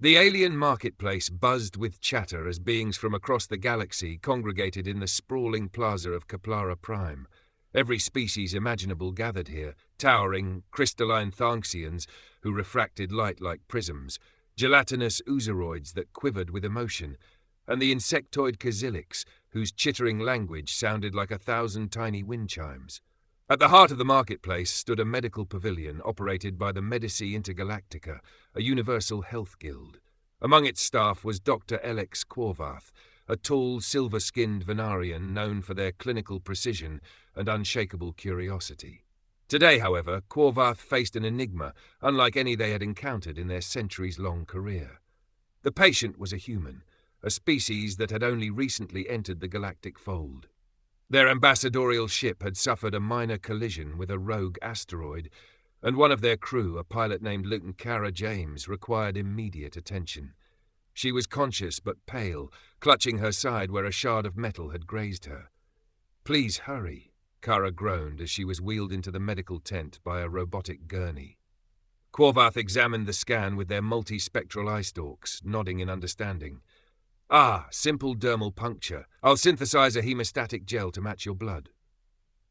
The alien marketplace buzzed with chatter as beings from across the galaxy congregated in the sprawling plaza of Keplara Prime. Every species imaginable gathered here, towering, crystalline Thanxians who refracted light like prisms, gelatinous oozeroids that quivered with emotion, and the insectoid Koziliks, whose chittering language sounded like 1,000 tiny wind chimes. At the heart of the marketplace stood a medical pavilion operated by the Medici Intergalactica, a universal health guild. Among its staff was Dr. Elex Quarvarth, a tall, silver-skinned Venarian known for their clinical precision and unshakable curiosity. Today, however, Quarvarth faced an enigma unlike any they had encountered in their centuries-long career. The patient was a human, a species that had only recently entered the galactic fold. Their ambassadorial ship had suffered a minor collision with a rogue asteroid, and one of their crew, a pilot named Lieutenant Kara James, required immediate attention. She was conscious but pale, clutching her side where a shard of metal had grazed her. "Please hurry," Kara groaned as she was wheeled into the medical tent by a robotic gurney. Quarvarth examined the scan with their multi-spectral eye stalks, nodding in understanding. "Ah, simple dermal puncture. I'll synthesize a hemostatic gel to match your blood."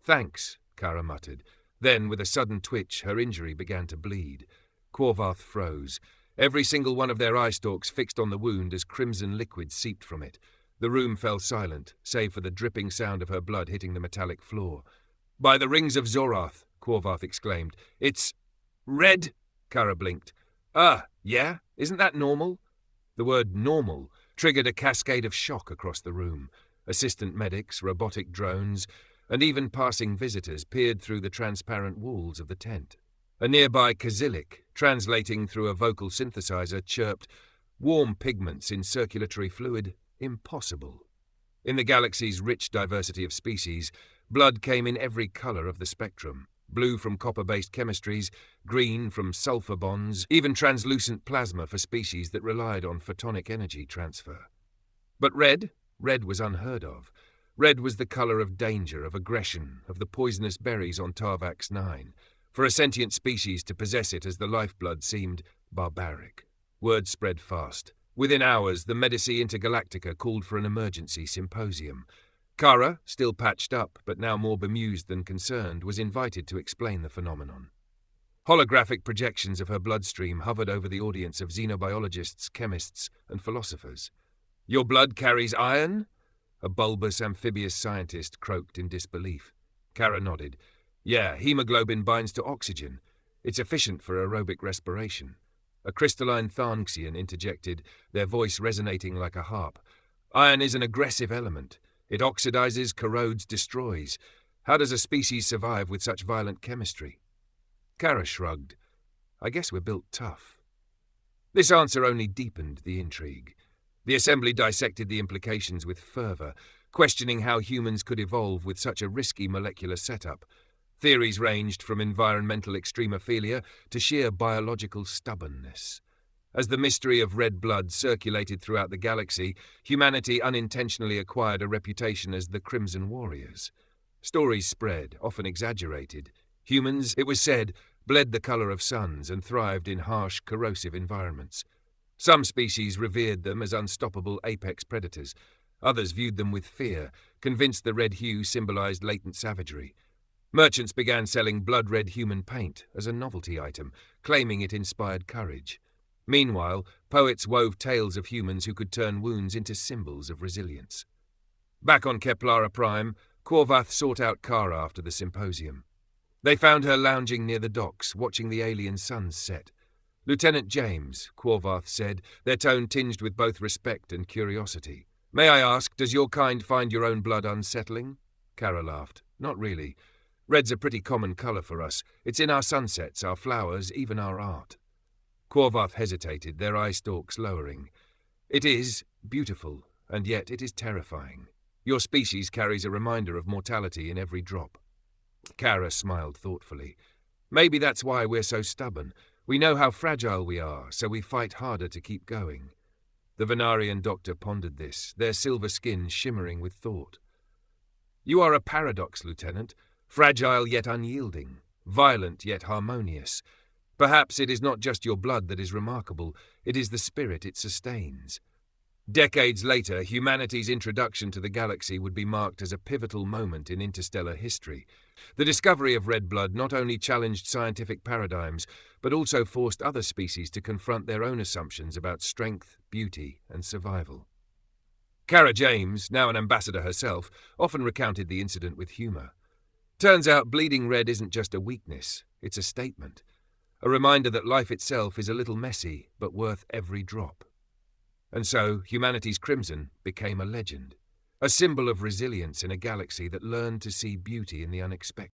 "Thanks," Kara muttered. Then, with a sudden twitch, her injury began to bleed. Quarvarth froze. Every single one of their eye stalks fixed on the wound as crimson liquid seeped from it. The room fell silent, save for the dripping sound of her blood hitting the metallic floor. "By the rings of Zorath," Quarvarth exclaimed. "It's red," Kara blinked. Yeah? Isn't that normal?" The word normal triggered a cascade of shock across the room. Assistant medics, robotic drones, and even passing visitors peered through the transparent walls of the tent. A nearby Kozilik, translating through a vocal synthesizer, chirped, "Warm pigments in circulatory fluid? Impossible." In the galaxy's rich diversity of species, blood came in every color of the spectrum. Blue from copper-based chemistries, green from sulfur bonds, even translucent plasma for species that relied on photonic energy transfer. But red? Red was unheard of. Red was the color of danger, of aggression, of the poisonous berries on Tarvax 9. For a sentient species to possess it as the lifeblood seemed barbaric. Word spread fast. Within hours, the Medici Intergalactica called for an emergency symposium. Kara, still patched up, but now more bemused than concerned, was invited to explain the phenomenon. Holographic projections of her bloodstream hovered over the audience of xenobiologists, chemists, and philosophers. "Your blood carries iron?" A bulbous amphibious scientist croaked in disbelief. Kara nodded. "Yeah, hemoglobin binds to oxygen. It's efficient for aerobic respiration." A crystalline Thanxian interjected, their voice resonating like a harp. "Iron is an aggressive element. It oxidizes, corrodes, destroys. How does a species survive with such violent chemistry?" Kara shrugged. "I guess we're built tough." This answer only deepened the intrigue. The assembly dissected the implications with fervor, questioning how humans could evolve with such a risky molecular setup. Theories ranged from environmental extremophilia to sheer biological stubbornness. As the mystery of red blood circulated throughout the galaxy, humanity unintentionally acquired a reputation as the Crimson Warriors. Stories spread, often exaggerated. Humans, it was said, bled the color of suns and thrived in harsh, corrosive environments. Some species revered them as unstoppable apex predators. Others viewed them with fear, convinced the red hue symbolized latent savagery. Merchants began selling blood-red human paint as a novelty item, claiming it inspired courage. Meanwhile, poets wove tales of humans who could turn wounds into symbols of resilience. Back on Keplara Prime, Quarvarth sought out Kara after the symposium. They found her lounging near the docks, watching the alien suns set. "Lieutenant James," Quarvarth said, their tone tinged with both respect and curiosity. "May I ask, does your kind find your own blood unsettling?" Kara laughed. "Not really. Red's a pretty common color for us. It's in our sunsets, our flowers, even our art." Quarvarth hesitated, their eye stalks lowering. "It is beautiful, and yet it is terrifying. Your species carries a reminder of mortality in every drop." Kara smiled thoughtfully. "Maybe that's why we're so stubborn. We know how fragile we are, so we fight harder to keep going." The Venarian doctor pondered this, their silver skin shimmering with thought. "You are a paradox, Lieutenant. Fragile yet unyielding, violent yet harmonious. Perhaps it is not just your blood that is remarkable, it is the spirit it sustains. Decades later, humanity's introduction to the galaxy would be marked as a pivotal moment in interstellar history. The discovery of red blood not only challenged scientific paradigms, but also forced other species to confront their own assumptions about strength, beauty, and survival. Cara James, now an ambassador herself, often recounted the incident with humour. Turns out bleeding red isn't just a weakness, it's a statement. A reminder that life itself is a little messy, but worth every drop. And so, humanity's crimson became a legend, a symbol of resilience in a galaxy that learned to see beauty in the unexpected.